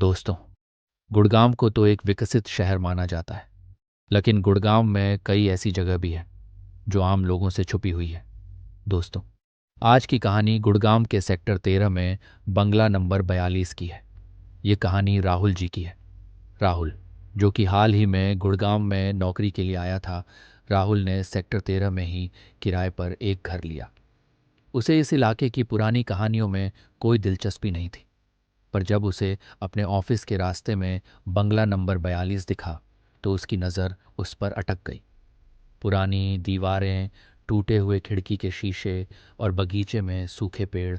दोस्तों, गुड़गांव को तो एक विकसित शहर माना जाता है, लेकिन गुड़गांव में कई ऐसी जगह भी है जो आम लोगों से छुपी हुई है। दोस्तों, आज की कहानी गुड़गांव के सेक्टर 13 में बंगला नंबर 42 की है। ये कहानी राहुल जी की है। राहुल, जो कि हाल ही में गुड़गांव में नौकरी के लिए आया था, राहुल ने सेक्टर 13 में ही किराए पर एक घर लिया। उसे इस इलाके की पुरानी कहानियों में कोई दिलचस्पी नहीं थी, पर जब उसे अपने ऑफिस के रास्ते में बंगला नंबर 42 दिखा तो उसकी नज़र उस पर अटक गई। पुरानी दीवारें, टूटे हुए खिड़की के शीशे और बगीचे में सूखे पेड़,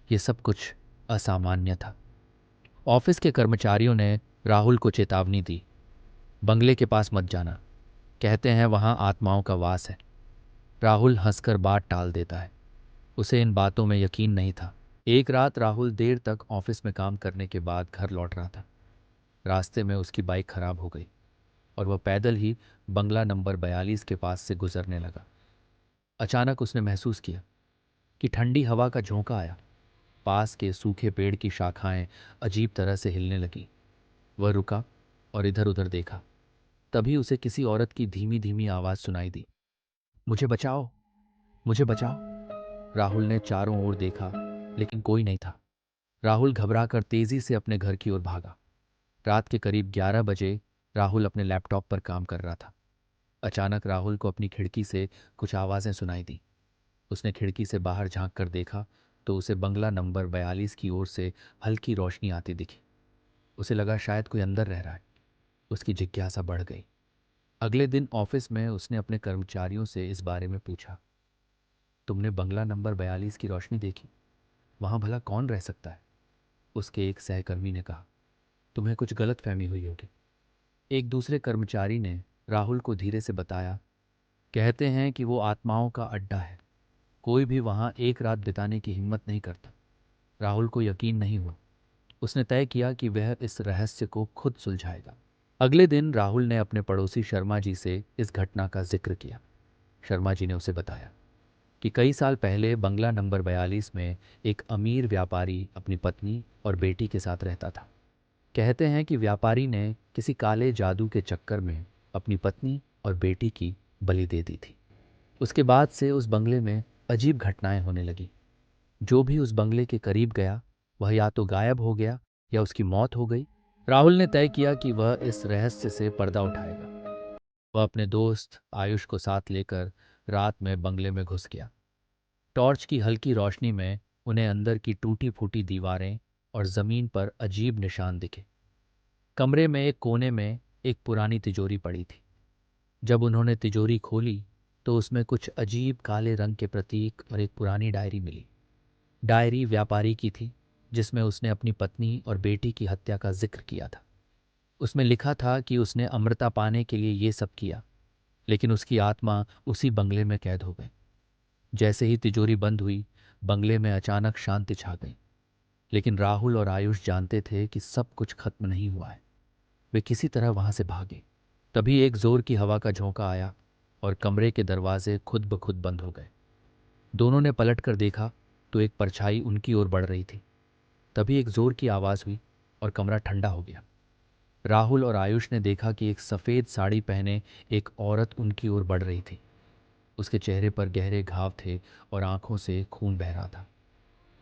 ये सब कुछ असामान्य था। ऑफिस के कर्मचारियों ने राहुल को चेतावनी दी, बंगले के पास मत जाना, कहते हैं वहाँ आत्माओं का वास है। राहुल हंसकर बात टाल देता है। उसे इन बातों में यकीन नहीं था। एक रात राहुल देर तक ऑफिस में काम करने के बाद घर लौट रहा था। रास्ते में उसकी बाइक खराब हो गई और वह पैदल ही बंगला नंबर 42 के पास से गुजरने लगा। अचानक उसने महसूस किया कि ठंडी हवा का झोंका आया। पास के सूखे पेड़ की शाखाएं अजीब तरह से हिलने लगी। वह रुका और इधर उधर देखा। तभी उसे किसी औरत की धीमी धीमी आवाज सुनाई दी, मुझे बचाओ, मुझे बचाओ। राहुल ने चारों ओर देखा, लेकिन कोई नहीं था। राहुल घबराकर तेजी से अपने घर की ओर भागा। रात के करीब 11 बजे राहुल अपने लैपटॉप पर काम कर रहा था। अचानक राहुल को अपनी खिड़की से कुछ आवाज़ें सुनाई दी। उसने खिड़की से बाहर झांक कर देखा तो उसे बंगला नंबर 42 की ओर से हल्की रोशनी आती दिखी। उसे लगा शायद कोई अंदर रह रहा है। उसकी जिज्ञासा बढ़ गई। अगले दिन ऑफिस में उसने अपने कर्मचारियों से इस बारे में पूछा, तुमने बंगला नंबर 42 की रोशनी देखी? वहाँ भला कौन रह सकता है? उसके एक सहकर्मी ने कहा, तुम्हें कुछ गलत फहमी हुई होगी। एक दूसरे कर्मचारी ने राहुल को धीरे से बताया, कहते हैं कि वो आत्माओं का अड्डा है, कोई भी वहां एक रात बिताने की हिम्मत नहीं करता। राहुल को यकीन नहीं हुआ। उसने तय किया कि वह इस रहस्य को खुद सुलझाएगा। अगले दिन राहुल ने अपने पड़ोसी शर्मा जी से इस घटना का जिक्र किया। शर्मा जी ने उसे बताया कि कई साल पहले बंगला नंबर 42 में एक अमीर व्यापारी अपनी पत्नी और बेटी के साथ रहता था। कहते हैं कि व्यापारी ने किसी काले जादू के चक्कर में अपनी पत्नी और बेटी की बलि दे दी थी। उसके बाद से उस बंगले में अजीब घटनाएं होने लगी। जो भी उस बंगले के करीब गया वह या तो गायब हो गया या उसकी मौत हो गई। राहुल ने तय किया कि वह इस रहस्य से पर्दा उठाएगा। वह अपने दोस्त आयुष को साथ लेकर रात में बंगले में घुस गया। टॉर्च की हल्की रोशनी में उन्हें अंदर की टूटी फूटी दीवारें और जमीन पर अजीब निशान दिखे। कमरे में एक कोने में एक पुरानी तिजोरी पड़ी थी। जब उन्होंने तिजोरी खोली तो उसमें कुछ अजीब काले रंग के प्रतीक और एक पुरानी डायरी मिली। डायरी व्यापारी की थी, जिसमें उसने अपनी पत्नी और बेटी की हत्या का जिक्र किया था। उसमें लिखा था कि उसने अमृता पाने के लिए ये सब किया, लेकिन उसकी आत्मा उसी बंगले में कैद हो गई। जैसे ही तिजोरी बंद हुई, बंगले में अचानक शांति छा गई। लेकिन राहुल और आयुष जानते थे कि सब कुछ खत्म नहीं हुआ है। वे किसी तरह वहां से भागे। तभी एक जोर की हवा का झोंका आया और कमरे के दरवाजे खुद ब खुद बंद हो गए। दोनों ने पलट कर देखा तो एक परछाई उनकी ओर बढ़ रही थी। तभी एक जोर की आवाज हुई और कमरा ठंडा हो गया। राहुल और आयुष ने देखा कि एक सफ़ेद साड़ी पहने एक औरत उनकी ओर बढ़ रही थी। उसके चेहरे पर गहरे घाव थे और आंखों से खून बह रहा था।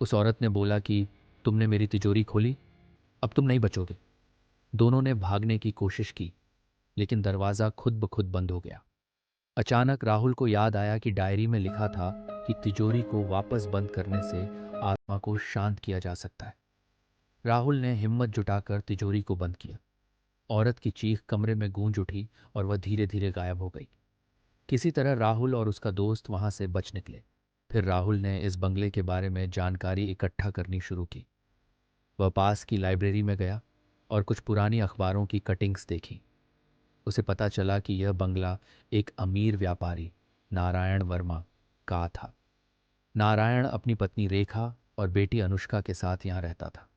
उस औरत ने बोला कि तुमने मेरी तिजोरी खोली, अब तुम नहीं बचोगे। दोनों ने भागने की कोशिश की, लेकिन दरवाज़ा खुद ब खुद बंद हो गया। अचानक राहुल को याद आया कि डायरी में लिखा था कि तिजोरी को वापस बंद करने से आत्मा को शांत किया जा सकता है। राहुल ने हिम्मत जुटाकर तिजोरी को बंद किया। औरत की चीख कमरे में गूंज उठी और वह धीरे धीरे गायब हो गई। किसी तरह राहुल और उसका दोस्त वहां से बच निकले। फिर राहुल ने इस बंगले के बारे में जानकारी इकट्ठा करनी शुरू की। वह पास की लाइब्रेरी में गया और कुछ पुरानी अखबारों की कटिंग्स देखी। उसे पता चला कि यह बंगला एक अमीर व्यापारी नारायण वर्मा का था। नारायण अपनी पत्नी रेखा और बेटी अनुष्का के साथ यहाँ रहता था।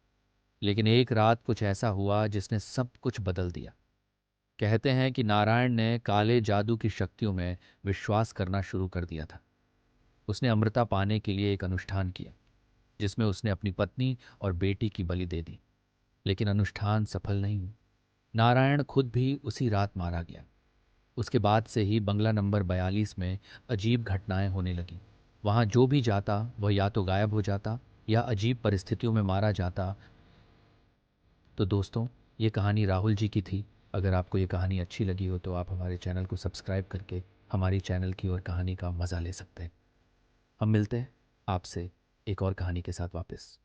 लेकिन एक रात कुछ ऐसा हुआ जिसने सब कुछ बदल दिया। कहते हैं कि नारायण ने काले जादू की शक्तियों में विश्वास करना शुरू कर दिया था। उसने अमृता पाने के लिए एक अनुष्ठान किया, जिसमें उसने अपनी पत्नी और बेटी की बलि दे दी। लेकिन अनुष्ठान सफल नहीं हुआ। नारायण खुद भी उसी रात मारा गया। उसके बाद से ही बंगला नंबर 42 में अजीब घटनाएं होने लगीं। वहाँ जो भी जाता वह या तो गायब हो जाता या अजीब परिस्थितियों में मारा जाता। तो दोस्तों, ये कहानी राहुल जी की थी। अगर आपको ये कहानी अच्छी लगी हो तो आप हमारे चैनल को सब्सक्राइब करके हमारी चैनल की और कहानी का मज़ा ले सकते हैं। हम मिलते हैं आपसे एक और कहानी के साथ वापस।